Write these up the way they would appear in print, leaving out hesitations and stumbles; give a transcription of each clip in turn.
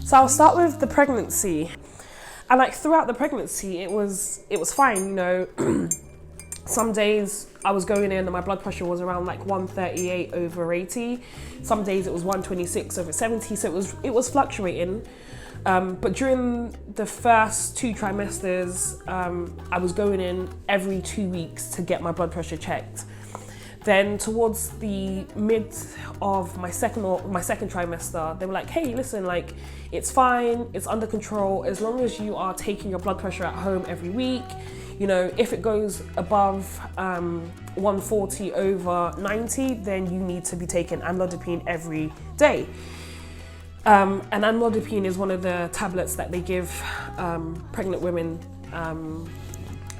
So I'll start with the pregnancy. And like throughout the pregnancy, it was fine, you know. Some days I was going in and my blood pressure was around like 138/80. Some days it was 126/70. So it was fluctuating. But during the first 2 trimesters, I was going in every 2 weeks to get my blood pressure checked. Then towards the mid of my second trimester, they were like, hey, listen, like, it's fine, it's under control, as long as you are taking your blood pressure at home every week. You know, if it goes above 140/90, then you need to be taking amlodipine every day. And amlodipine is one of the tablets that they give pregnant women. And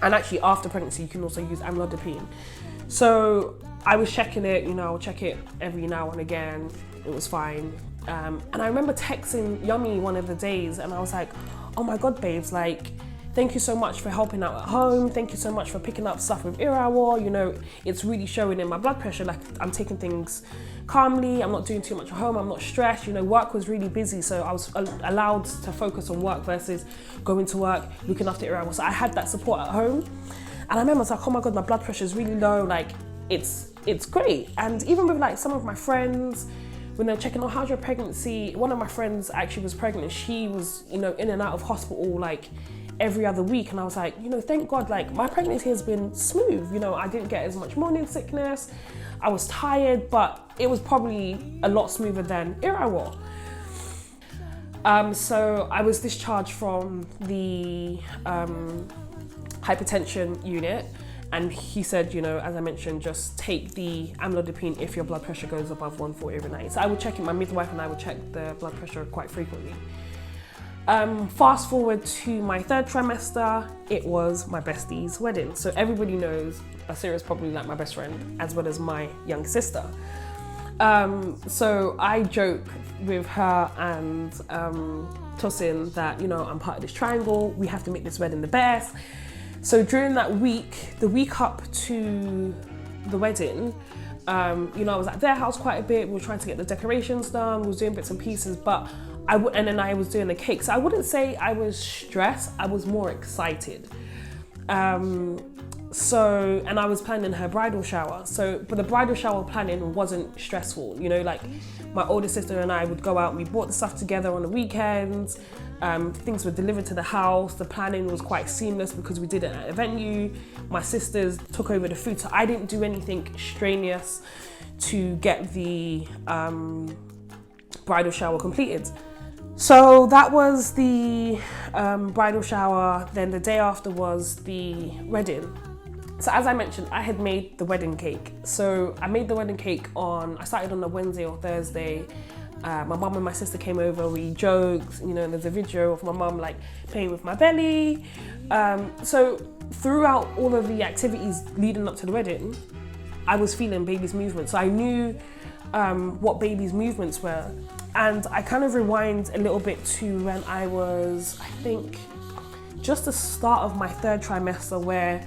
actually after pregnancy, you can also use amlodipine. So I was checking it, you know, I'll check it every now and again. It was fine. And I remember texting Yummy one of the days and I was like, oh my God, babes, like, thank you so much for helping out at home. Thank you so much for picking up stuff with Irawa. You know, it's really showing in my blood pressure. Like, I'm taking things calmly. I'm not doing too much at home. I'm not stressed. You know, work was really busy. So I was allowed to focus on work versus going to work, looking after Irawa. So I had that support at home. And I remember I was like, oh my God, my blood pressure is really low. Like, it's great. And even with like some of my friends, when they're checking, oh, how's your pregnancy? One of my friends actually was pregnant. She was, you know, in and out of hospital like every other week. And I was like, you know, thank God, like my pregnancy has been smooth. You know, I didn't get as much morning sickness. I was tired, but it was probably a lot smoother than Irawa. So I was discharged from the hypertension unit. And he said, you know, as I mentioned, just take the amlodipine if your blood pressure goes above 140/90. So I would check it, my midwife and I would check the blood pressure quite frequently. Fast forward to my 3rd trimester, it was my bestie's wedding. So everybody knows Asira is probably like my best friend, as well as my young sister. So I joke with her and Tosin that, you know, I'm part of this triangle, we have to make this wedding the best. So during that week, the week up to the wedding, you know, I was at their house quite a bit. We were trying to get the decorations done. We was doing bits and pieces, but and then I was doing the cake. So I wouldn't say I was stressed. I was more excited. And I was planning her bridal shower. But the bridal shower planning wasn't stressful. You know, like my older sister and I would go out. We bought the stuff together on the weekends. Things were delivered to the house. The planning was quite seamless because we did it at a venue. My sisters took over the food, so I didn't do anything strenuous to get the bridal shower completed. So that was the bridal shower. Then the day after was the wedding. So as I mentioned, I had made the wedding cake. So I made the wedding cake I started on a Wednesday or Thursday. My mum and my sister came over, we joked, you know, there's a video of my mum like playing with my belly. So throughout all of the activities leading up to the wedding, I was feeling baby's movements. So I knew what baby's movements were. And I kind of rewind a little bit to when I was, I think, just the start of my 3rd trimester where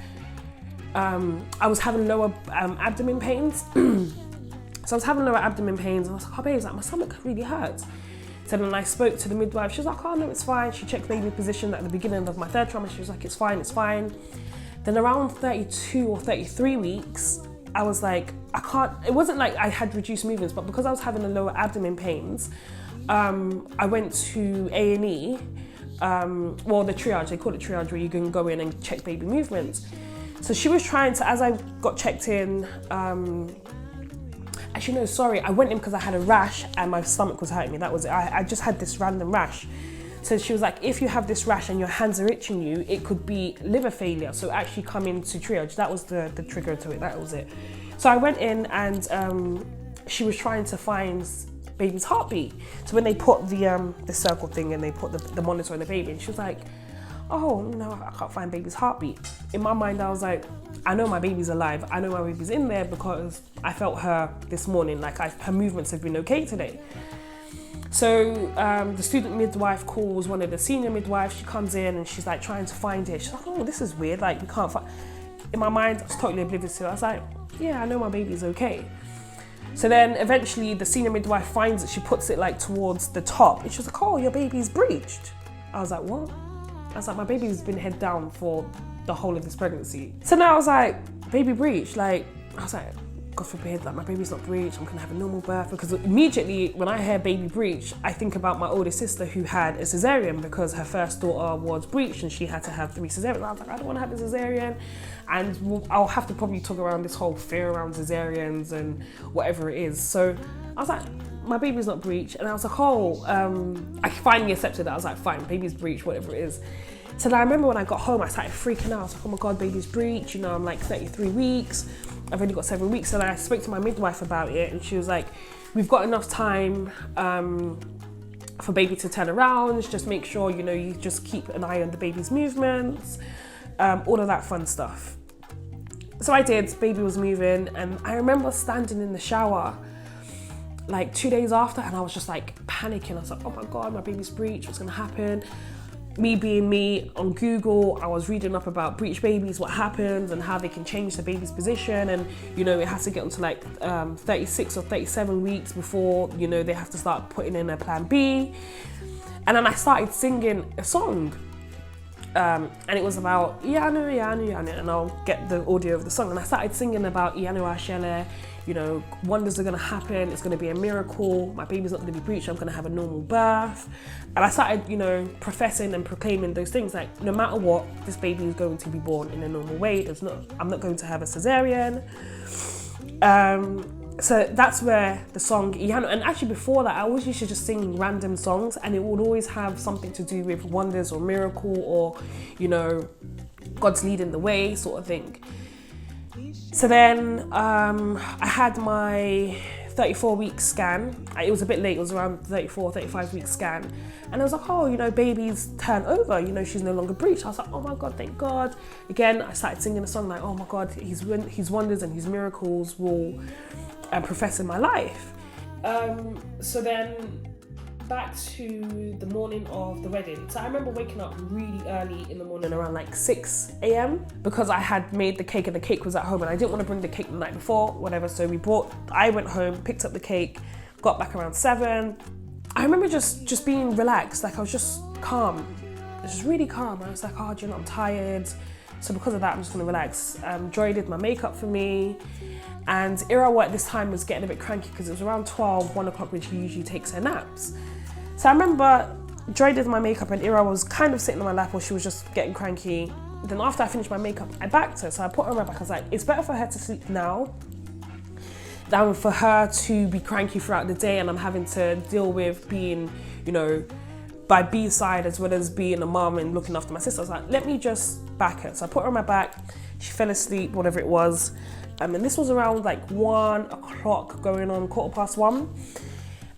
I was having lower abdomen pains. So I was having lower abdomen pains and I was like, oh babes, like my stomach really hurts. So then I spoke to the midwife. She was like, oh no, it's fine. She checked baby position at the beginning of my 3rd trimester. She was like, it's fine, it's fine. Then around 32 or 33 weeks, I was like, it wasn't like I had reduced movements, but because I was having the lower abdomen pains, I went to A&E, well, the triage, they call it triage, where you can go in and check baby movements. So she was trying to, as I got checked in, actually no, sorry, I went in because I had a rash and my stomach was hurting me, that was it. I just had this random rash. So she was like, if you have this rash and your hands are itching you, it could be liver failure, so actually come into triage. That was the trigger to it, that was it. So I went in and she was trying to find baby's heartbeat. So when they put the circle thing and they put the monitor on the baby, and she was like, oh no, I can't find baby's heartbeat. In my mind, I was like, I know my baby's alive. I know my baby's in there because I felt her this morning. Like her movements have been okay today. So the student midwife calls one of the senior midwives. She comes in and she's like trying to find it. She's like, oh, this is weird. Like we can't find. In my mind, I was totally oblivious to it. I was like, yeah, I know my baby's okay. So then eventually the senior midwife finds it, she puts it like towards the top, and she was like, oh, your baby's breached. I was like, what? I was like, my baby's been head down for the whole of this pregnancy. So now I was like, baby breached, like, I was like, God forbid, like my baby's not breached, I'm gonna have a normal birth. Because immediately when I hear baby breach, I think about my older sister who had a cesarean because her first daughter was breached and she had to have 3 cesareans. I was like, I don't wanna have a cesarean. And I'll have to probably talk around this whole fear around cesareans and whatever it is. So I was like, my baby's not breached. And I was like, oh, I finally accepted that. I was like, fine, baby's breached, whatever it is. So then I remember when I got home, I started freaking out. I was like, oh my God, baby's breached. You know, I'm like 33 weeks. I've only got 7 weeks. And I spoke to my midwife about it, and she was like, we've got enough time for baby to turn around. Just make sure, you know, you just keep an eye on the baby's movements, all of that fun stuff. So I did, baby was moving, and I remember standing in the shower like 2 days after, and I was just like panicking. I was like, oh my God, my baby's breached, what's gonna happen? Me being me, on Google, I was reading up about breech babies, what happens and how they can change the baby's position, and you know, it has to get onto like 36 or 37 weeks before, you know, they have to start putting in a plan B. And then I started singing a song, and it was about Ianu, Ianu, Ianu, and I'll get the audio of the song. And I started singing about Ianu Ashele, you know, wonders are gonna happen, it's gonna be a miracle, my baby's not gonna be breached, I'm gonna have a normal birth. And I started, you know, professing and proclaiming those things, like no matter what, this baby is going to be born in a normal way. I'm not going to have a cesarean. So that's where the song Ianu, and actually before that, I always used to just sing random songs, and it would always have something to do with wonders or miracle or, you know, God's leading the way sort of thing. So then I had my 34-week scan. It was a bit late, it was around 34, 35-week scan. And I was like, oh, you know, baby's turned over, you know, she's no longer breached. I was like, oh my God, thank God. Again, I started singing a song like, oh my God, his wonders and his miracles will profess in my life. So then back to the morning of the wedding. So I remember waking up really early in the morning, around like 6 a.m. because I had made the cake and the cake was at home, and I didn't want to bring the cake the night before, whatever. So I went home, picked up the cake, got back around 7. I remember just being relaxed, like I was just calm. I was just really calm. I was like, oh, do you know, I'm tired. So because of that, I'm just gonna relax. Joy did my makeup for me. And Irawa at this time was getting a bit cranky because it was around 12, 1 o'clock when she usually takes her naps. So I remember Joy did my makeup and Ira was kind of sitting on my lap while she was just getting cranky. Then after I finished my makeup, I backed her. So I put her on my back. I was like, it's better for her to sleep now than for her to be cranky throughout the day, and I'm having to deal with being, you know, by B's side as well as being a mom and looking after my sister. I was like, let me just back her. So I put her on my back. She fell asleep, whatever it was. And this was around like 1 o'clock going on 1:15.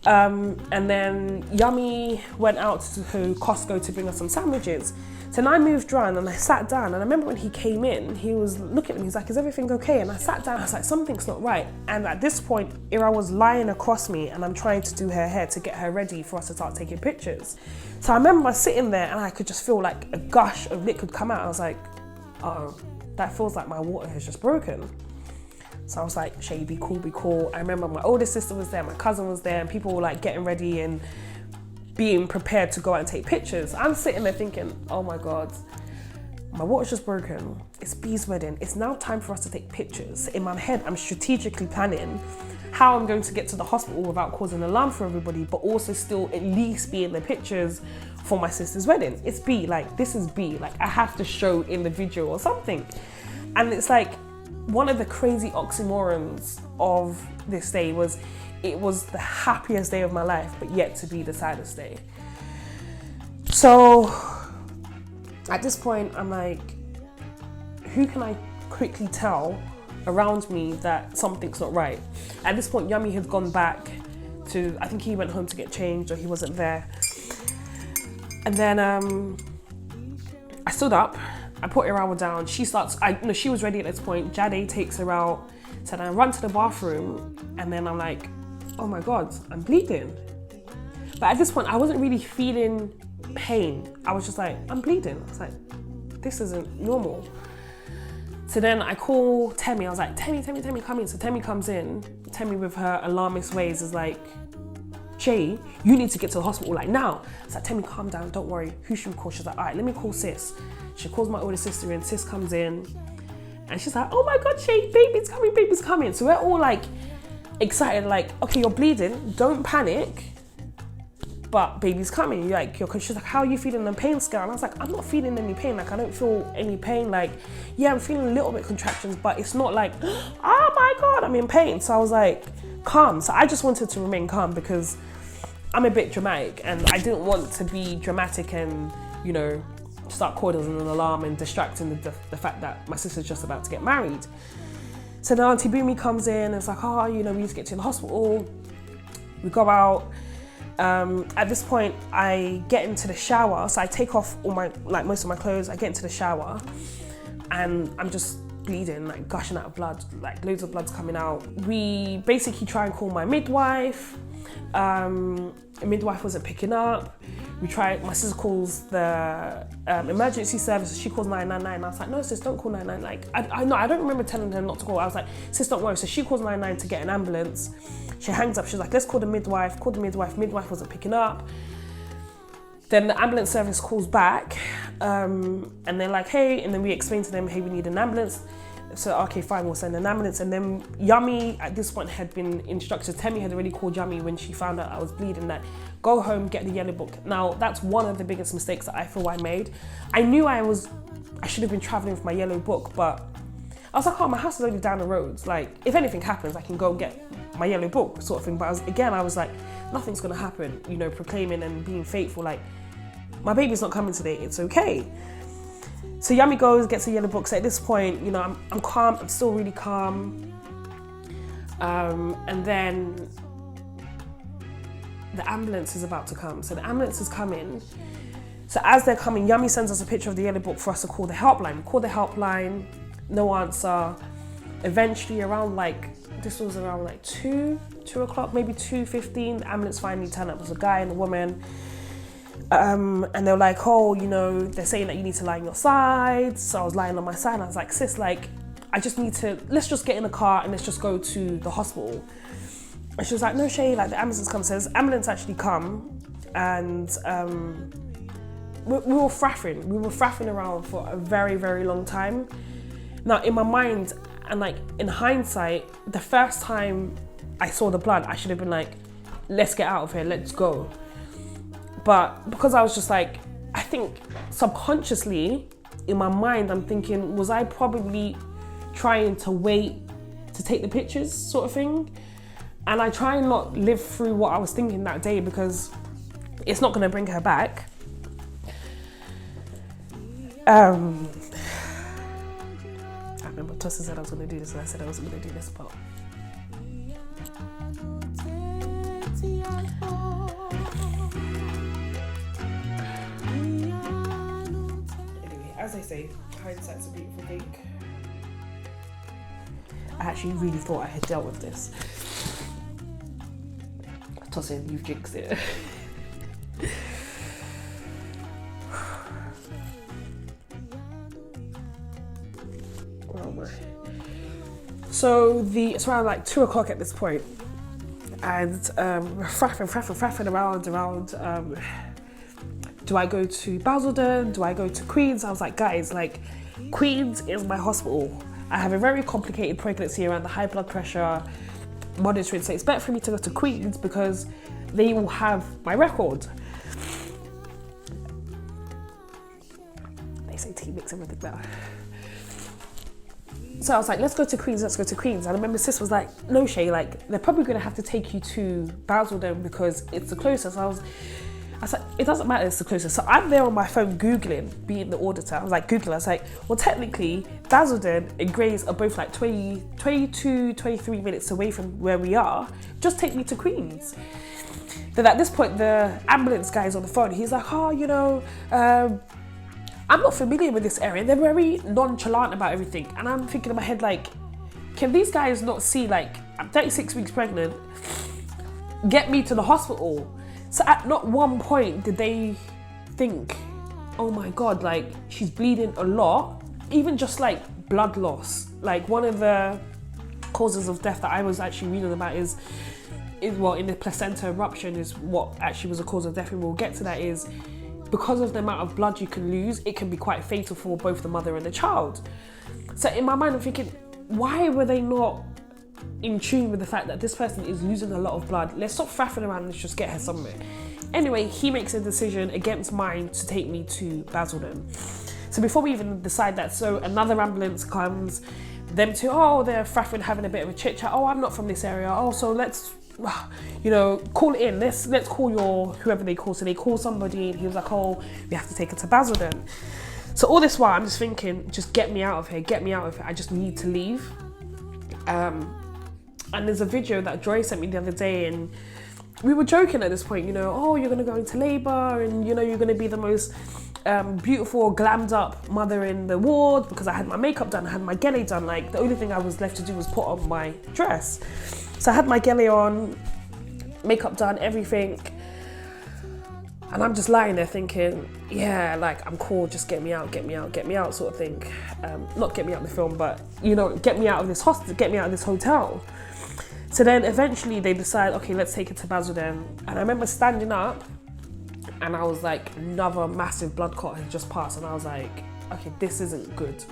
And then Yummy went out to Costco to bring us some sandwiches. So then I moved around and I sat down, and I remember when he came in, he was looking at me, he's like, is everything okay? And I sat down, I was like, something's not right. And at this point, Ira was lying across me and I'm trying to do her hair to get her ready for us to start taking pictures. So I remember sitting there and I could just feel like a gush of liquid come out. I was like, uh-oh, that feels like my water has just broken. So I was like, Shay, be cool, be cool. I remember my older sister was there, my cousin was there, and people were like getting ready and being prepared to go out and take pictures. I'm sitting there thinking, oh my God, my water's just broken. It's B's wedding. It's now time for us to take pictures. In my head, I'm strategically planning how I'm going to get to the hospital without causing an alarm for everybody, but also still at least be in the pictures for my sister's wedding. It's B, like this is B, like I have to show in the video or something. And it's like, one of the crazy oxymorons of this day was, it was the happiest day of my life, but yet to be the saddest day. So at this point, I'm like, who can I quickly tell around me that something's not right? At this point, Yummy had gone back to, I think he went home to get changed or he wasn't there. And then I stood up, I put Irawa down, she was ready at this point, Jade takes her out, so then I run to the bathroom, and then I'm like, oh my God, I'm bleeding. But at this point, I wasn't really feeling pain. I was just like, I'm bleeding. I was like, this isn't normal. So then I call Temi. I was like, Temi, come in. So Temi comes in. Temi with her alarmist ways is like, Shay, you need to get to the hospital like now. It's like, Temi, calm down, don't worry. Who should we call? She's like, all right, let me call sis. She calls my older sister in. Sis comes in. And she's like, oh my God, Shay, baby's coming. So we're all like excited, like, okay, you're bleeding, don't panic. But baby's coming. She's like, how are you feeling the pain scale? And I was like, I'm not feeling any pain. Like, I don't feel any pain. Like, yeah, I'm feeling a little bit contractions, but it's not like, oh my God, I'm in pain. So I was like, calm. So I just wanted to remain calm because I'm a bit dramatic and I didn't want to be dramatic and, you know, start causing an alarm and distracting the fact that my sister's just about to get married. So then Auntie Boomy comes in and it's like, oh, you know, we need to get to the hospital. We go out. At this point, I get into the shower. So I take off all my, like most of my clothes. I get into the shower and I'm just bleeding, like gushing out of blood, like loads of blood's coming out. We basically try and call my midwife. The midwife wasn't picking up. My sister calls the emergency service. She calls 999. I was like, no, sis, don't call 999. Like, I don't remember telling her not to call. I was like, sis, don't worry. So she calls 999 to get an ambulance. She hangs up. She's like, let's call the midwife. Called the midwife. Midwife wasn't picking up. Then the ambulance service calls back, and they're like, hey, and then we explain to them, hey, we need an ambulance. So, okay, fine, we'll send an ambulance. And then Yummy, at this point, had been instructed. Temi had already called Yummy when she found out I was bleeding, that go home, get the yellow book. Now, that's one of the biggest mistakes that I feel I made. I knew I should have been traveling with my yellow book, but I was like, oh, my house is only down the road. Like, if anything happens, I can go and get my yellow book, sort of thing. But I was like, nothing's gonna happen, you know, proclaiming and being faithful. Like, my baby's not coming today, it's okay. So Yummy goes, gets a yellow book. So at this point, you know, I'm calm, I'm still really calm. And then the ambulance is about to come. So the ambulance is coming. So as they're coming, Yummy sends us a picture of the yellow book for us to call the helpline. We call the helpline, no answer. Eventually this was around like 2 o'clock, maybe 2:15, the ambulance finally turned up. It was a guy and a woman. And they were like, oh, you know, they're saying that you need to lie on your side. So I was lying on my side and I was like, sis, like, let's just get in the car and let's just go to the hospital. And she was like, no, Shay, like the ambulance comes. So the ambulance actually come and we were fraffing. We were fraffing around for a very, very long time. Now, in my mind, and like in hindsight, the first time I saw the blood, I should have been like, let's get out of here, let's go. But because I was just like, I think subconsciously in my mind, I'm thinking, was I probably trying to wait to take the pictures, sort of thing? And I try and not live through what I was thinking that day because it's not gonna bring her back. I remember Tossa said I was gonna do this and I said I wasn't gonna do this, but as I say, hindsight's a beautiful thing. I actually really thought I had dealt with this. Tossa, you've jinxed it. Oh my. So it's around like 2 o'clock at this point, and we're fraffing around. Do I go to Basildon? Do I go to Queens? I was like, guys, like, Queens is my hospital. I have a very complicated pregnancy around the high blood pressure monitoring, so it's better for me to go to Queens because they will have my record. They say tea makes everything better. So I was like, let's go to Queens. And I remember sis was like, no, Shay, like, they're probably gonna have to take you to Basildon because it's the closest. I was like, it doesn't matter, it's the closest. So I'm there on my phone Googling, being the auditor. I was like, Googling, I was like, well, technically, Basildon and Grays are both like 22, 23 minutes away from where we are. Just take me to Queens. Then at this point, the ambulance guy's on the phone. He's like, oh, you know, I'm not familiar with this area. They're very nonchalant about everything. And I'm thinking in my head, like, can these guys not see, like, I'm 36 weeks pregnant, get me to the hospital? So at not one point did they think, oh my God, like, she's bleeding a lot. Even just like blood loss. Like one of the causes of death that I was actually reading about is well, in the placenta eruption is what actually was a cause of death, and we'll get to that, is because of the amount of blood you can lose, it can be quite fatal for both the mother and the child. So in my mind, I'm thinking, why were they not in tune with the fact that this person is losing a lot of blood? Let's stop faffing around, let's just get her somewhere. Anyway, he makes a decision against mine to take me to Basildon. So before we even decide that, so another ambulance comes, them two, oh, they're faffing, having a bit of a chit chat. Oh, I'm not from this area. Oh, so let's, you know, call it in. Let's call your, whoever they call. So they call somebody, and he was like, oh, we have to take her to Basildon. So all this while, I'm just thinking, just get me out of here, get me out of here. I just need to leave. And there's a video that Joy sent me the other day, and we were joking at this point, you know, oh, you're going to go into labour, and, you know, you're going to be the most beautiful, glammed up mother in the ward, because I had my makeup done, I had my gele done. Like, the only thing I was left to do was put on my dress. So I had my gele on, makeup done, everything. And I'm just lying there thinking, yeah, like, I'm cool, just get me out, get me out, get me out, sort of thing. Not get me out of the film, but, you know, get me out of this hostel, get me out of this hotel. So then eventually they decide, okay, let's take it to Basildon. And I remember standing up, and I was like, another massive blood clot had just passed, and I was like, okay, this isn't good.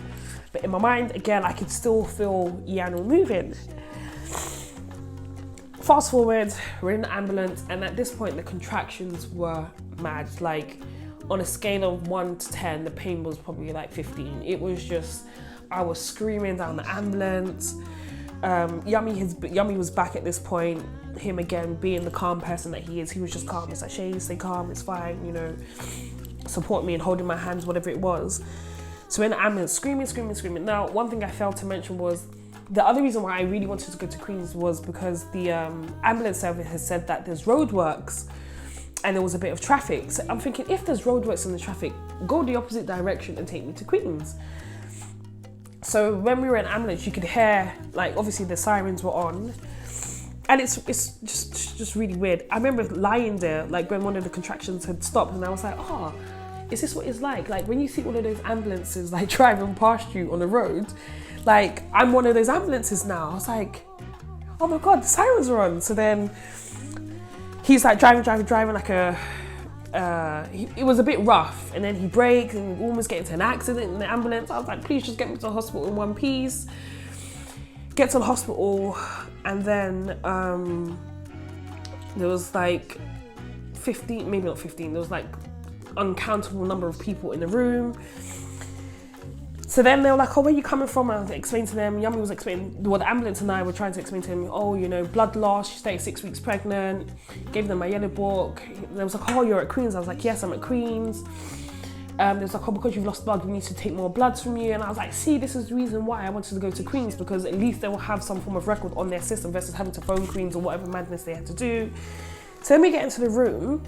But in my mind, again, I could still feel Yano moving. Fast forward, we're in the ambulance, and at this point, the contractions were mad. Like, on a scale of 1 to 10, the pain was probably like 15. It was just, I was screaming down the ambulance. Yummy was back at this point. Him again, being the calm person that he is, he was just calm. It's like, Shay, stay calm, it's fine, you know, support me and holding my hands, whatever it was. So in the ambulance, screaming. Now, one thing I failed to mention was, the other reason why I really wanted to go to Queens was because the ambulance service has said that there's roadworks and there was a bit of traffic. So I'm thinking, if there's roadworks in the traffic, go the opposite direction and take me to Queens. So when we were in ambulance, you could hear, like, obviously the sirens were on, and it's just really weird. I remember lying there, like, when one of the contractions had stopped, and I was like, oh, is this what it's like? Like, when you see all of those ambulances, like, driving past you on the road, like, I'm one of those ambulances now. I was like, oh my God, the sirens are on. So then he's like driving like a, it was a bit rough, and then he brakes and we almost get into an accident in the ambulance. I was like, please just get me to the hospital in one piece. Get to the hospital, and then there was like 15, maybe not 15, there was like uncountable number of people in the room. So then they were like, oh, where are you coming from? And I explained to them, Yummy was explaining, well, the ambulance and I were trying to explain to him, oh, you know, blood loss, she's 36 weeks pregnant, gave them my yellow book. They was like, oh, you're at Queens. I was like, yes, I'm at Queens. They was like, oh, because you've lost blood, we need to take more bloods from you. And I was like, see, this is the reason why I wanted to go to Queens, because at least they will have some form of record on their system versus having to phone Queens or whatever madness they had to do. So then we get into the room,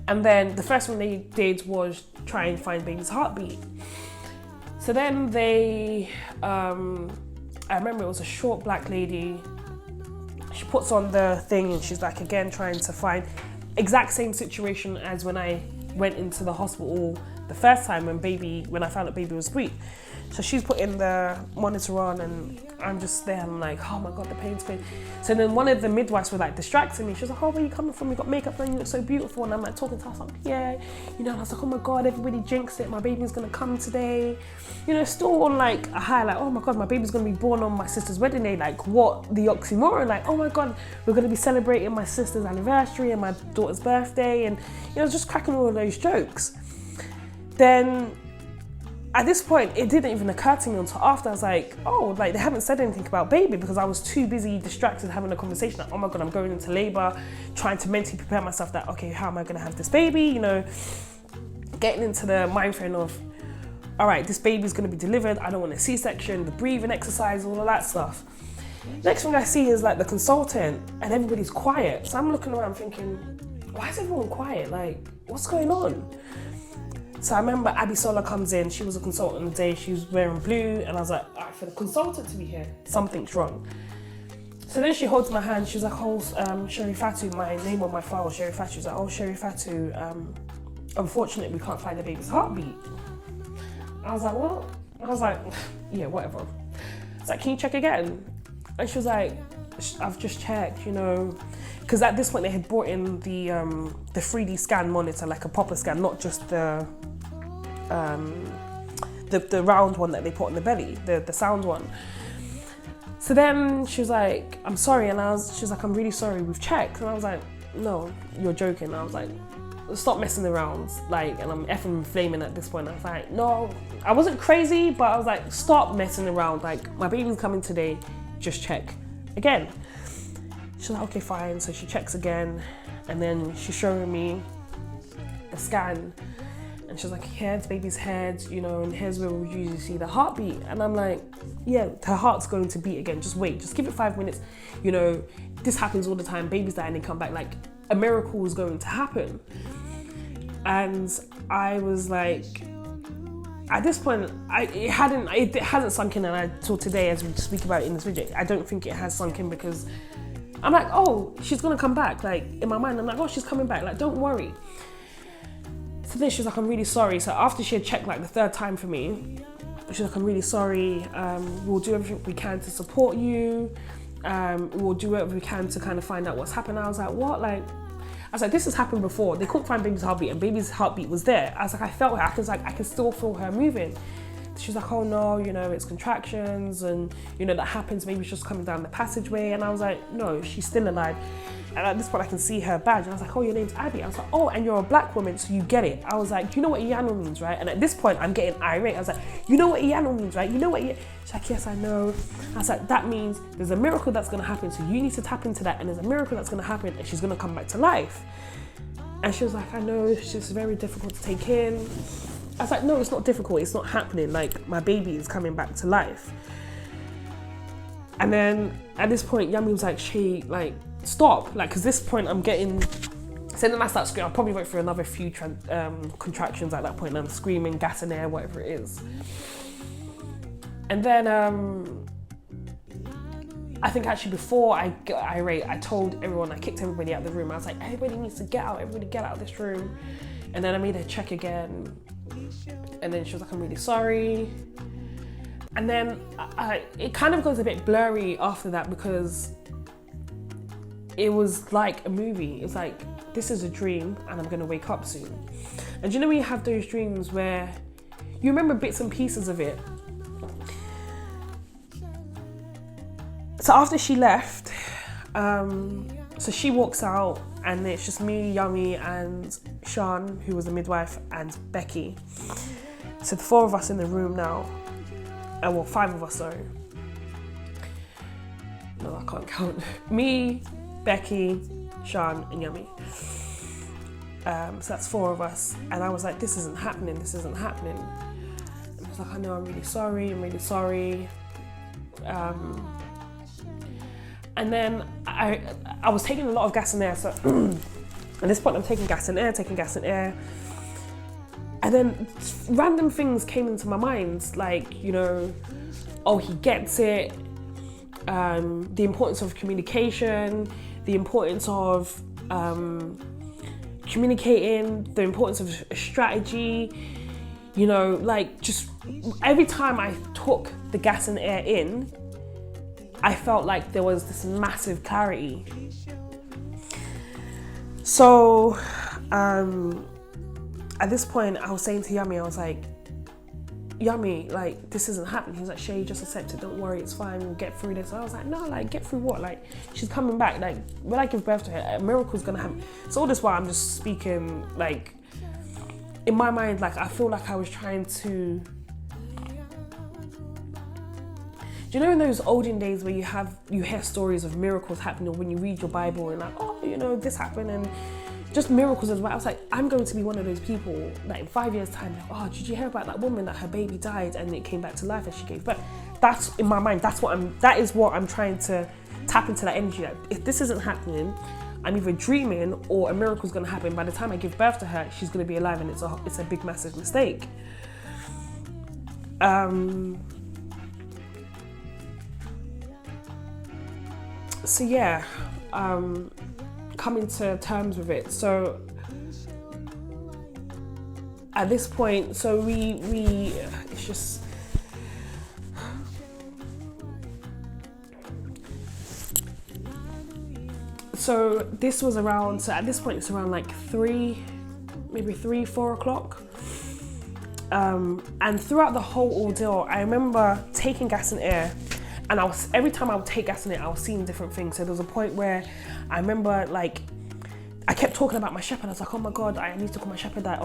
and then the first thing they did was try and find baby's heartbeat. So then they, I remember it was a short black lady. She puts on the thing and she's like, again, trying to find exact same situation as when I went into the hospital the first time when I found out baby was breech. So she's putting the monitor on, and I'm just there, I'm like, oh my God, the pain's good. So then one of the midwives were like distracting me. She was like, oh, where are you coming from? You got makeup on, you look so beautiful. And I'm like talking to her, I was like, yeah, you know, and I was like, oh my God, everybody jinxed it, my baby's gonna come today. You know, still on like a high, like, oh my God, my baby's gonna be born on my sister's wedding day. Like, what the oxymoron? Like, oh my God, we're gonna be celebrating my sister's anniversary and my daughter's birthday, and, you know, just cracking all of those jokes. Then at this point, it didn't even occur to me until after. I was like, oh, like, they haven't said anything about baby, because I was too busy distracted having a conversation like, oh my God, I'm going into labor, trying to mentally prepare myself that, okay, how am I gonna have this baby? You know, getting into the mind frame of, all right, this baby's gonna be delivered, I don't want a C-section, the breathing exercise, all of that stuff. Next thing I see is like the consultant, and everybody's quiet. So I'm looking around thinking, why is everyone quiet? Like, what's going on? So I remember Abby Sola comes in, she was a consultant on the day, she was wearing blue, and I was like, all right, for the consultant to be here, something's wrong. So then she holds my hand, she was like, oh, Sherry Fatu, my name on my file, Sherry Fatu. She was like, oh, Sherry Fatu, unfortunately we can't find the baby's heartbeat. I was like, what? I was like, yeah, whatever. It's like, can you check again? And she was like, I've just checked, you know, because at this point they had brought in the 3D scan monitor, like a proper scan, not just the round one that they put on the belly, the sound one. So then she was like, I'm sorry, and she was like, I'm really sorry, we've checked. And I was like, no, you're joking. And I was like, stop messing around, like, and I'm effing flaming at this point. I was like, no, I wasn't crazy, but I was like, stop messing around, like, my baby's coming today, just check again. She's like, okay, fine. So she checks again, and then she's showing me the scan, and she's like, here's baby's head, you know, and here's where we usually see the heartbeat. And I'm like, yeah, her heart's going to beat again, just wait, just give it 5 minutes, you know, this happens all the time, babies die and they come back, like, a miracle is going to happen. And I was like, at this point, it hasn't sunk in, and until today, as we speak about it in this video, I don't think it has sunk in, because I'm like, oh, she's gonna come back. Like, in my mind, I'm like, oh, she's coming back. Like, don't worry. So then she's like, I'm really sorry. So after she had checked like the 3rd time for me, she's like, I'm really sorry. We'll do everything we can to support you. We'll do whatever we can to kind of find out what's happened. I was like, what? Like, I was like, this has happened before. They couldn't find baby's heartbeat, and baby's heartbeat was there. I was like, I felt her. I can still feel her moving. She's like, oh no, you know, it's contractions, and you know, that happens, maybe it's just coming down the passageway. And I was like, no, she's still alive. And at this point I can see her badge, and I was like, oh, your name's Abby. I was like, oh, and you're a black woman, so you get it. I was like, you know what Iyano means, right? And at this point I'm getting irate. I was like, you know what Iyano means, right? You know what She's like, yes, I know. I was like, that means there's a miracle that's gonna happen, so you need to tap into that, and there's a miracle that's gonna happen, and she's gonna come back to life. And she was like, I know, it's just very difficult to take in. I was like, no, it's not difficult, it's not happening. Like, my baby is coming back to life. And then at this point, Yummy was like, Shay, like, stop. Like, because this point I'm getting, so then I start screaming. I'll probably wait for another few contractions at that point, and I'm screaming, gas and air, whatever it is. And then I think actually before I got irate, I told everyone, I kicked everybody out of the room. I was like, everybody needs to get out, everybody get out of this room. And then I made her check again. And then she was like, I'm really sorry. And then it kind of goes a bit blurry after that, because it was like a movie. It's like, this is a dream and I'm gonna wake up soon. And you know when you have those dreams where you remember bits and pieces of it? So after she left, so she walks out, and it's just me, Yummy, and Sean, who was a midwife, and Becky. So the 4 of us in the room now. Well, 5 of us, sorry. No, I can't count. Me, Becky, Sean, and Yummy. So that's 4 of us. And I was like, this isn't happening, this isn't happening. And I was like, I know, I'm really sorry, I'm really sorry. And then I was taking a lot of gas and air. So at this point I'm taking gas and air. And then random things came into my mind, like, you know, oh, he gets it. The importance of communication, the importance of communicating, the importance of a strategy, you know, like, just every time I took the gas and air in, I felt like there was this massive clarity. So at this point I was saying to Yummy, I was like, Yummy, like, this isn't happening. He was like, Shay, just accept it, don't worry, it's fine, we'll get through this. And I was like, no, like, get through what? Like, she's coming back. Like, when I give birth to her, a miracle's gonna happen. So all this while I'm just speaking, like, in my mind, like, I feel like I was trying to, do you know in those olden days where you hear stories of miracles happening when you read your Bible, and like, oh, you know, this happened, and just miracles as well. I was like, I'm going to be one of those people that in 5 years time, like, oh, did you hear about that woman that her baby died and it came back to life and she gave birth? That's in my mind, that is what I'm trying to tap into, that energy. That if this isn't happening, I'm either dreaming or a miracle's gonna happen. By the time I give birth to her, she's gonna be alive, and it's a big, massive mistake. So yeah, coming to terms with it. So at this point, so we it's just, So this was around, so at this point it's around like 4 o'clock. And throughout the whole ordeal, I remember taking gas and air, and every time I would take gas and air, I was seeing different things. So there was a point where I remember like, I kept talking about my shepherd. I was like, oh my God, I need to call my shepherd that,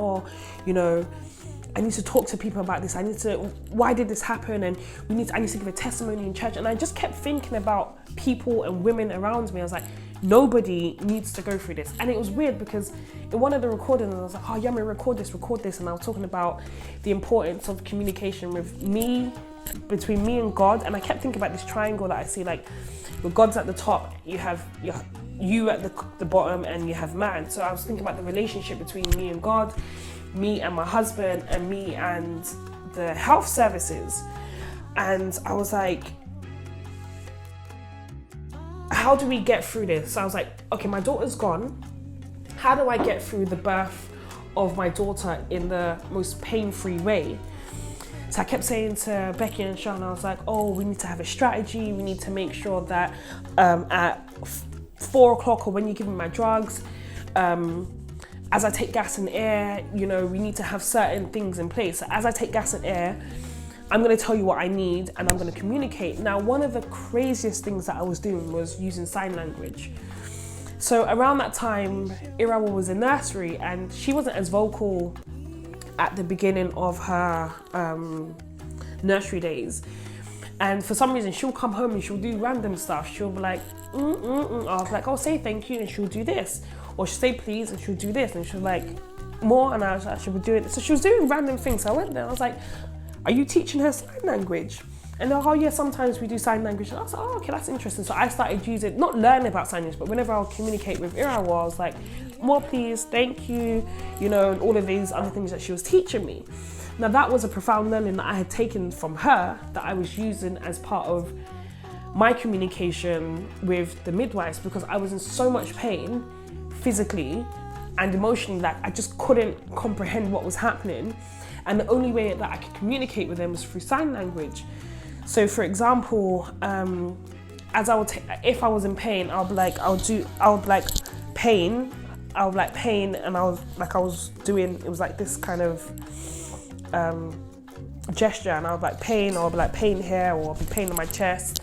I need to talk to people about this. Why did this happen? And I need to give a testimony in church. And I just kept thinking about people and women around me. I was like, nobody needs to go through this. And it was weird because in one of the recordings, I was like, oh yeah, record this. And I was talking about the importance of communication between me and God. And I kept thinking about this triangle that I see, like, with God's at the top, you have you at the bottom, and you have man. So I was thinking about the relationship between me and God, me and my husband, and me and the health services. And I was like, how do we get through this? So I was like, okay, my daughter's gone. How do I get through the birth of my daughter in the most pain-free way? So I kept saying to Becky and Sean, I was like, oh, we need to have a strategy. We need to make sure that at 4 o'clock, or when you give me my drugs, as I take gas and air, we need to have certain things in place. So as I take gas and air, I'm going to tell you what I need, and I'm going to communicate. Now, one of the craziest things that I was doing was using sign language. So around that time, Irawa was in nursery, and she wasn't as vocal at the beginning of her nursery days. And for some reason, she'll come home and she'll do random stuff. She'll be like, I'll be like, oh, say thank you, and she'll do this. Or she'll say please, and she'll do this. And she'll like, more, and I was like, she'll be doing it. So she was doing random things. So I went there, and I was like, are you teaching her sign language? And they're like, oh yeah, sometimes we do sign language. And I was like, oh, okay, that's interesting. So I started using, not learning about sign language, but whenever I would communicate with Irawa, I was like, more please, thank you, and all of these other things that she was teaching me. Now that was a profound learning that I had taken from her, that I was using as part of my communication with the midwives, because I was in so much pain physically and emotionally that I just couldn't comprehend what was happening. And the only way that I could communicate with them was through sign language. So for example, as I would, if I was in pain, I would like pain, and I was doing, it was like this kind of gesture, and I would like pain, or I would be like pain here, or I'd be pain on my chest.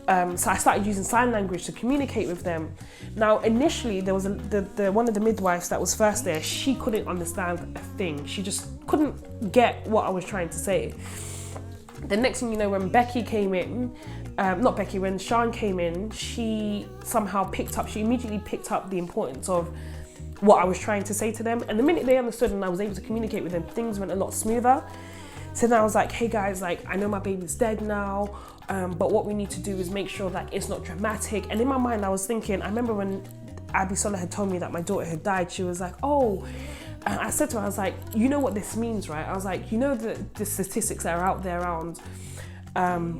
So I started using sign language to communicate with them. Now, initially, there was one of the midwives that was first there. She couldn't understand a thing. She just couldn't get what I was trying to say. The next thing you know, when Becky came in, when Sean came in, she immediately picked up the importance of what I was trying to say to them. And the minute they understood and I was able to communicate with them, things went a lot smoother. So then I was like, hey guys, like, I know my baby's dead now, but what we need to do is make sure that it's not dramatic. And in my mind, I was thinking, I remember when Abby Sola had told me that my daughter had died, she was like, oh, and I said to her, I was like, you know what this means, right? I was like, the statistics that are out there around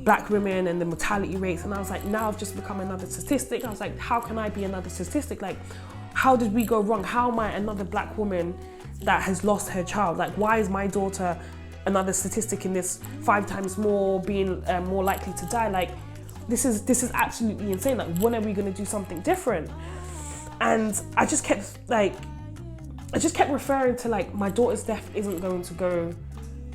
black women and the mortality rates. And I was like, now I've just become another statistic. I was like, how can I be another statistic? Like, how did we go wrong? How am I another black woman that has lost her child? Like, why is my daughter another statistic in this 5 times more, being more likely to die? Like, this is absolutely insane. Like, when are we going to do something different? And I just kept referring to, like, my daughter's death isn't going to go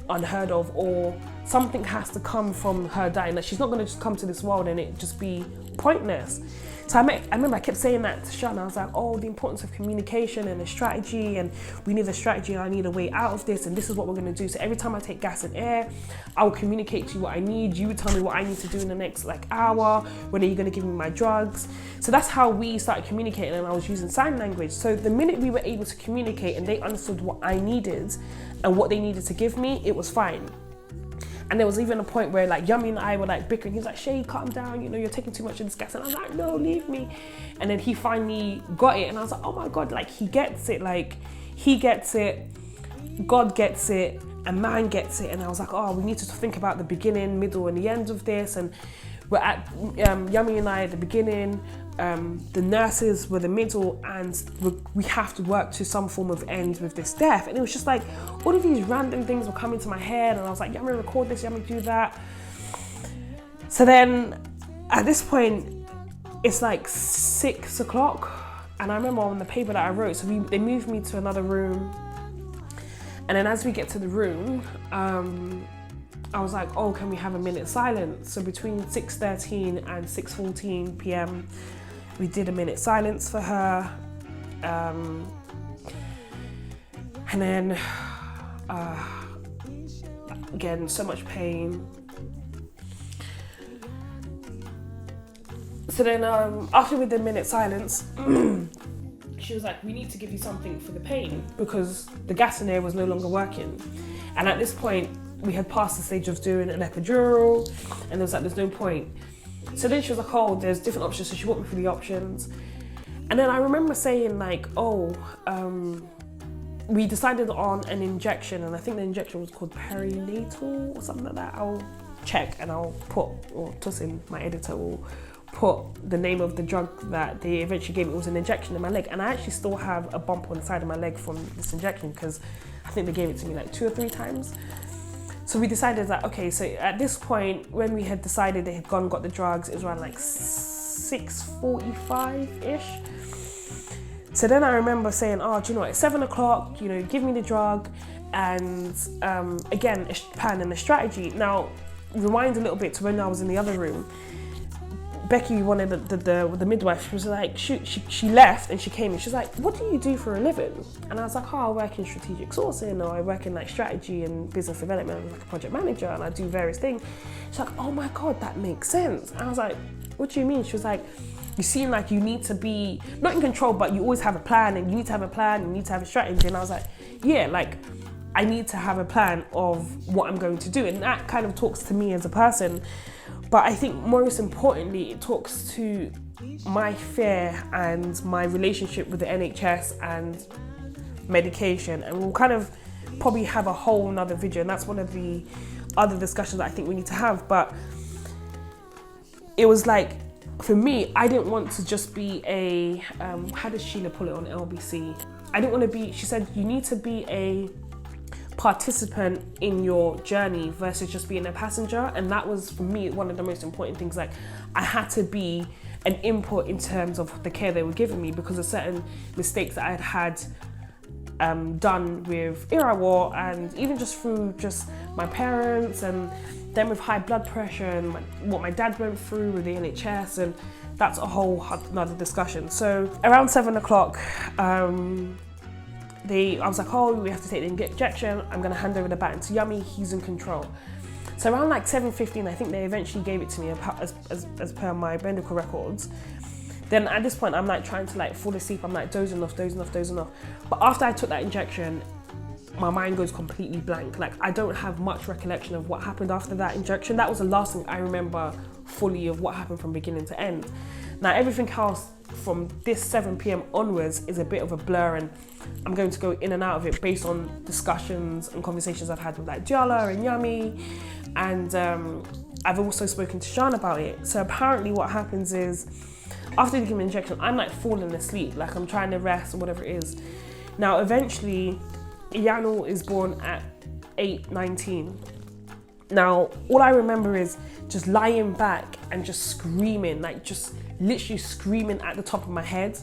unheard of, or something has to come from her dying. That she's not going to just come to this world and it just be pointless. So I remember I kept saying that to Sean. I was like, oh, the importance of communication and a strategy, and we need a strategy, and I need a way out of this, and this is what we're going to do. So every time I take gas and air, I will communicate to you what I need. You would tell me what I need to do in the next hour. When are you going to give me my drugs? So that's how we started communicating, and I was using sign language. So the minute we were able to communicate and they understood what I needed and what they needed to give me, it was fine. And there was even a point where, like, Yummy and I were like bickering. He was like, Shay, calm down, you're taking too much of this gas. And I was like, no, leave me. And then he finally got it, and I was like, oh my God, like, he gets it. Like, he gets it, God gets it, and man gets it. And I was like, oh, we need to think about the beginning, middle, and the end of this. And we're at Yummy and I at the beginning, the nurses were the middle, and we have to work to some form of end with this death. And it was just like, all of these random things were coming to my head, and I was like, Yummy, record this, Yummy, do that. So then at this point, it's like 6 o'clock. And I remember on the paper that I wrote, so they moved me to another room. And then as we get to the room, I was like, oh, can we have a minute silence? So between 6:13 and 6:14 p.m, we did a minute silence for her. And then, again, so much pain. So then after we did a minute silence, she was like, we need to give you something for the pain because the gas in there was no longer working. And at this point, we had passed the stage of doing an epidural, and there was like, there's no point. So then she was like, oh, there's different options. So she walked me through the options. And then I remember saying like, we decided on an injection, and I think the injection was called perinatal or something like that. I'll check and I'll put, or Tosin, my editor, will put the name of the drug that they eventually gave me. It was an injection in my leg, and I actually still have a bump on the side of my leg from this injection because I think they gave it to me like 2 or 3 times. So we decided that, okay, so at this point, when we had decided they had gone and got the drugs, it was around like 6:45-ish. So then I remember saying, oh, do you know what, it's 7 o'clock, you know, give me the drug. And again, a plan and a strategy. Now, rewind a little bit to when I was in the other room. Becky, one of the midwife, she was like, she left and she came and she was like, what do you do for a living? And I was like, oh, I work in strategic sourcing, or I work in like strategy and business development. I'm like a project manager and I do various things. She's like, oh my God, that makes sense. And I was like, what do you mean? She was like, you seem like you need to be, not in control, but you always have a plan, and you need to have a plan, and you need to have a strategy. And I was like, yeah, like I need to have a plan of what I'm going to do. And that kind of talks to me as a person. But I think most importantly, it talks to my fear and my relationship with the NHS and medication. And we'll kind of probably have a whole nother video. And that's one of the other discussions that I think we need to have. But it was like, for me, I didn't want to just be a, how does Sheila pull it on LBC? I didn't want to be, she said, you need to be a participant in your journey versus just being a passenger. And that was, for me, one of the most important things. Like, I had to be an input in terms of the care they were giving me because of certain mistakes that I had done with Irawar, and even just through just my parents and them with high blood pressure and what my dad went through with the NHS, and that's a whole another discussion. So around 7 o'clock, I was like, oh, we have to take the injection. I'm gonna hand over the baton to Yummy, he's in control. So around like 7:15, I think they eventually gave it to me as per my medical records. Then at this point, I'm like trying to like fall asleep. I'm like dozing off. But after I took that injection, my mind goes completely blank. Like, I don't have much recollection of what happened after that injection. That was the last thing I remember fully of what happened from beginning to end. Now, everything else from this 7 p.m. onwards is a bit of a blur, and I'm going to go in and out of it based on discussions and conversations I've had with like Diala and Yummy, and I've also spoken to Sean about it. So apparently what happens is, after they give me an injection, I'm like falling asleep, like I'm trying to rest or whatever it is. Now, eventually, Iyanul is born at 8:19. Now, all I remember is just lying back and just screaming, like just literally screaming at the top of my head.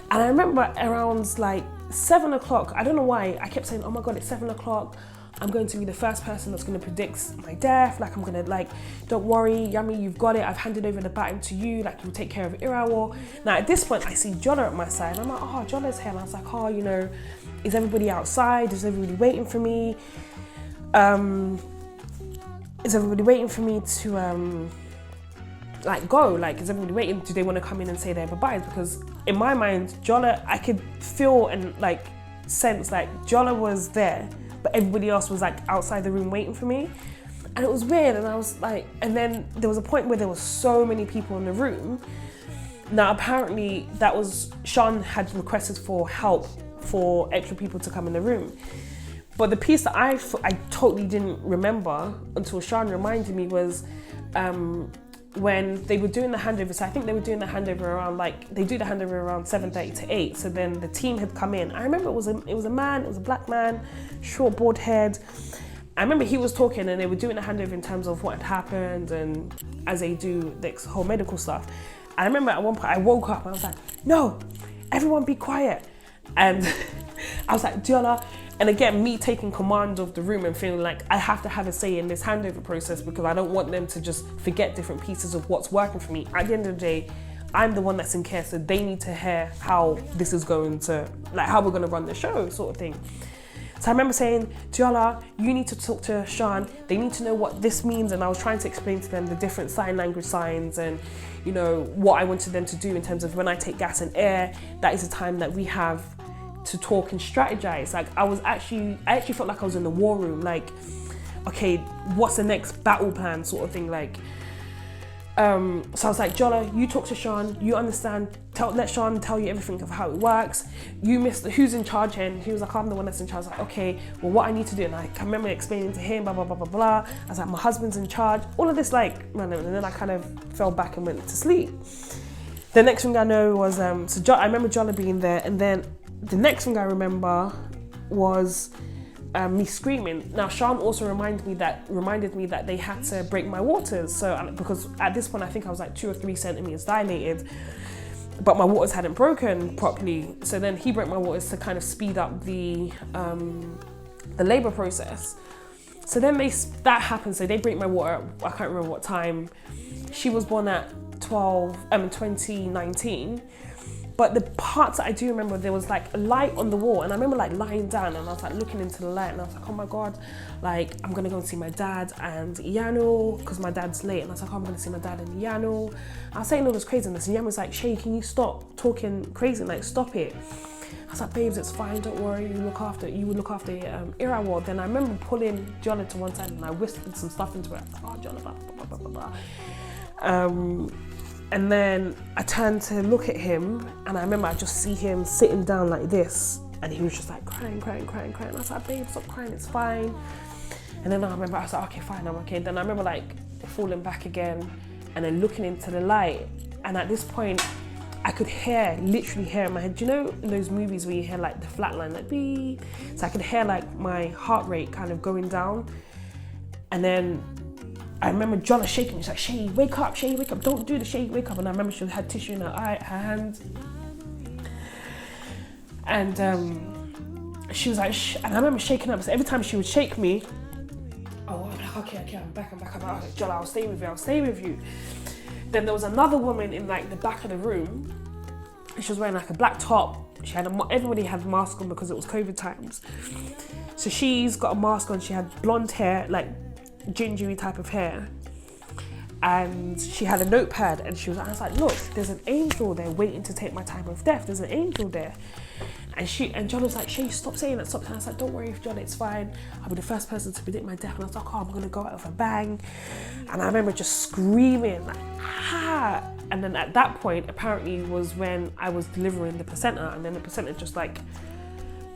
And I remember around like 7 o'clock, I don't know why, I kept saying, oh my God, it's 7 o'clock. I'm going to be the first person that's going to predict my death. Like, I'm going to, like, don't worry, Yummy, you've got it. I've handed over the baton to you. Like, you'll take care of Irawar. Now, at this point, I see Jolla at my side. I'm like, oh, Jolla's here. And I was like, oh, you know, is everybody outside? Is everybody waiting for me? Is everybody waiting for me to, like, go? Like, is everybody waiting? Do they want to come in and say their goodbyes? Because in my mind, Jolla, I could feel and, like, sense, like, Jolla was there, but everybody else was like outside the room waiting for me. And it was weird, and I was like, and then there was a point where there was so many people in the room. Now apparently that was, Sean had requested for help for extra people to come in the room. But the piece that I totally didn't remember until Sean reminded me was when they were doing the handover. So I think they were doing the handover around, like, they do the handover around 7:30 to 8. So then the team had come in. I remember it was a man, it was a black man, short bald head. I remember he was talking and they were doing a handover in terms of what had happened, and as they do this whole medical stuff. I remember at one point I woke up and I was like, no, everyone be quiet. And I was like, Diola. And again, me taking command of the room and feeling like I have to have a say in this handover process because I don't want them to just forget different pieces of what's working for me. At the end of the day, I'm the one that's in care, so they need to hear how this is going to, like how we're going to run the show sort of thing. So I remember saying, Diola, you need to talk to Sean. They need to know what this means. And I was trying to explain to them the different sign language signs and, you know, what I wanted them to do in terms of when I take gas and air, that is the time that we have to talk and strategize. Like I actually felt like I was in the war room. Like, okay, what's the next battle plan sort of thing? Like, so I was like, Jola, you talk to Sean, you understand, let Sean tell you everything of how it works. You missed who's in charge here, and he was like, I'm the one that's in charge. I was like, okay, well, what I need to do, and I remember explaining to him, blah, blah, blah, blah, blah. I was like, my husband's in charge, all of this, like, and then I kind of fell back and went to sleep. The next thing I know was, I remember Jola being there, and then the next thing I remember was me screaming. Now Sean also reminded me that they had to break my waters. So because at this point I think I was like 2 or 3 centimeters dilated, but my waters hadn't broken properly. So then he broke my waters to kind of speed up the labor process. So then that happened. So they break my water. I can't remember what time. She was born at 2019. But the parts that I do remember, there was like a light on the wall, and I remember like lying down and I was like looking into the light, and I was like, oh my God, like I'm gonna go and see my dad and Yano, because my dad's late, and I was like, oh, I'm gonna see my dad and Yano. I was saying all this craziness, and Yano was like, Shay, can you stop talking crazy, like stop it. I was like, babes, it's fine, don't worry, you would look after Irawad. Then I remember pulling Jola to one side and I whispered some stuff into her. Oh, Jola, blah, blah, blah, blah, blah. And then I turned to look at him, and I remember I just see him sitting down like this, and he was just like crying. I was like, babe, stop crying, it's fine. And then I remember I was like, okay, fine, I'm okay. Then I remember like falling back again and then looking into the light. And at this point, I could literally hear in my head, do you know in those movies where you hear like the flat line, like beep? So I could hear like my heart rate kind of going down. And then I remember Jola shaking. She's like, Shay, wake up, don't do the Shay, wake up. And I remember she had tissue in her hand. And she was like, and I remember shaking up. So every time she would shake me, oh, I'm like, okay, I'm back. I'm like, Jola, I'll stay with you. Then there was another woman in like the back of the room. And she was wearing like a black top. She had everybody had masks on because it was COVID times. So she's got a mask on. She had blonde hair, like gingery type of hair, and she had a notepad, and I was like, look, there's an angel there waiting to take my time of death. There's an angel there. And John was like, Shay, stop saying that, stop. And I was like, don't worry, John, it's fine. I'll be the first person to predict my death. And I was like, oh, I'm gonna go out with a bang. And I remember just screaming like, ah. And then at that point, apparently was when I was delivering the placenta, and then the placenta just like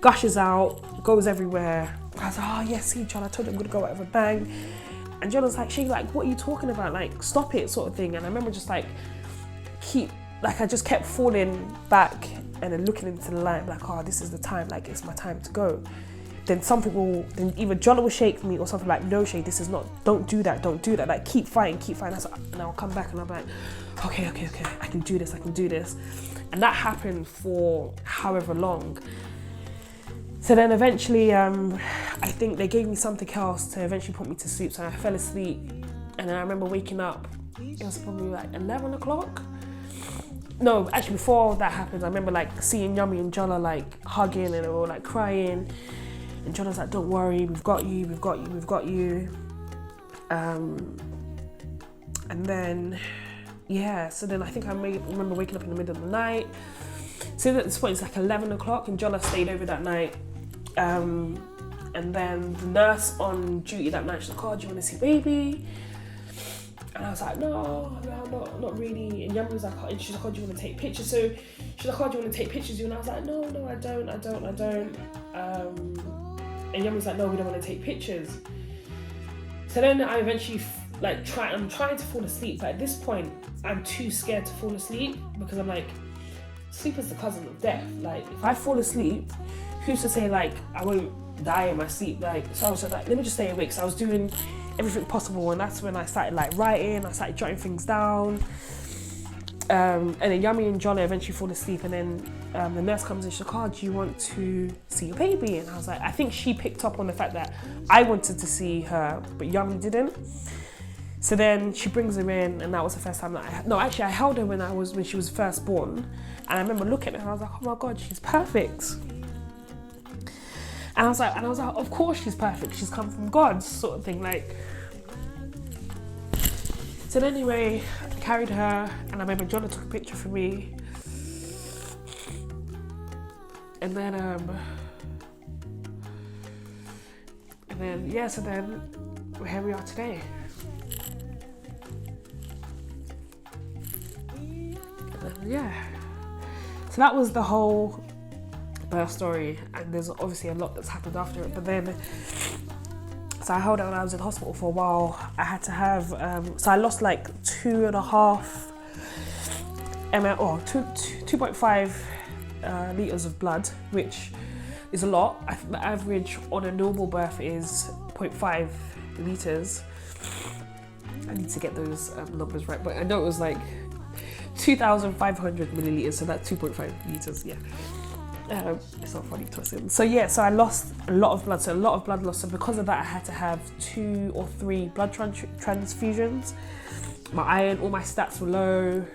gushes out, goes everywhere. I was like, oh yeah, see, John, I told you I'm gonna go out with a bang. And John was like, Shay, like, what are you talking about? Like, stop it, sort of thing. And I remember just like I just kept falling back and then looking into the light, like, oh, this is the time, like, it's my time to go. Then then either John will shake me or something like, no, Shay, this is not, don't do that, like, keep fighting. And I'll come back and I'm like, okay, I can do this. And that happened for however long. So then eventually, I think they gave me something else to eventually put me to sleep. So I fell asleep, and then I remember waking up, it was probably like 11 o'clock. No, actually before that happened, I remember like seeing Yummy and Jola like hugging, and they were like crying. And Jola's like, don't worry, we've got you. And then, yeah, so then I think I remember waking up in the middle of the night. So at this point it's like 11 o'clock, and Jola stayed over that night. And then the nurse on duty that night, she's like, oh, do you want to see baby? And I was like, no, not really. And Yummy was like, and she's like, oh, do you want to take pictures? So she's like, oh, do you want to take pictures? And I was like, no, I don't. And Yummy was like, no, we don't want to take pictures. So then I eventually I'm trying to fall asleep, but at this point I'm too scared to fall asleep, because I'm like, sleep is the cousin of death. Like, if I fall asleep, who's to say like I won't die in my sleep? Like, so I was like, let me just stay awake. So I was doing everything possible, and that's when I started like writing. I started jotting things down, And then Yummy and Jolly eventually fall asleep, and then the nurse comes in. She's like, "Oh, do you want to see your baby?" And I was like, I think she picked up on the fact that I wanted to see her, but Yummy didn't. So then she brings her in, and that was the first time that I held her when she was first born, and I remember looking at her and I was like, "Oh my God, she's perfect." And I was like, of course she's perfect. She's come from God, sort of thing, like. So then anyway, I carried her, and I remember Jonah took a picture for me. And then yeah, so then here we are today. And then, yeah. So that was the whole birth story, and there's obviously a lot that's happened after it. But then, so I held out when I was in hospital for a while. I had to have, so I lost like 2.5 ml, or 2.5 litres of blood, which is a lot. I think the average on a normal birth is 0.5 litres. I need to get those numbers right, but I know it was like 2,500 millilitres, so that's 2.5 litres, yeah. It's not funny to us. So yeah, so I lost a lot of blood, so a lot of blood loss. So because of that, I had to have 2 or 3 blood transfusions. My iron, all my stats were low.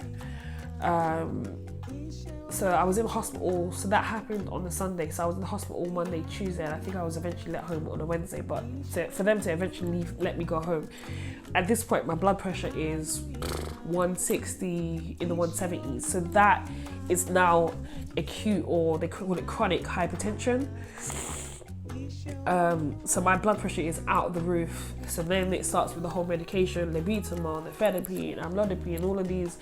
So I was in hospital. So that happened on the Sunday. So I was in the hospital Monday, Tuesday, and I think I was eventually let home on a Wednesday. But for them to eventually let me go home, at this point my blood pressure is 160 in the 170s. So that is now acute, or they call it chronic hypertension. So my blood pressure is out of the roof. So then it starts with the whole medication, labetamol, nifedipine, amlodipine, all of these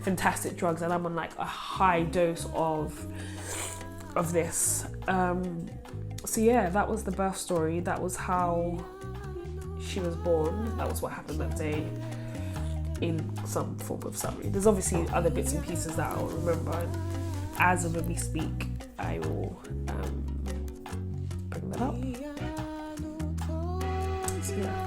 fantastic drugs, and I'm on like a high dose of this. So yeah, that was the birth story. That was how she was born. That was what happened that day, in some form of summary. There's obviously other bits and pieces that I'll remember. As of when we speak, I will bring that up. So yeah.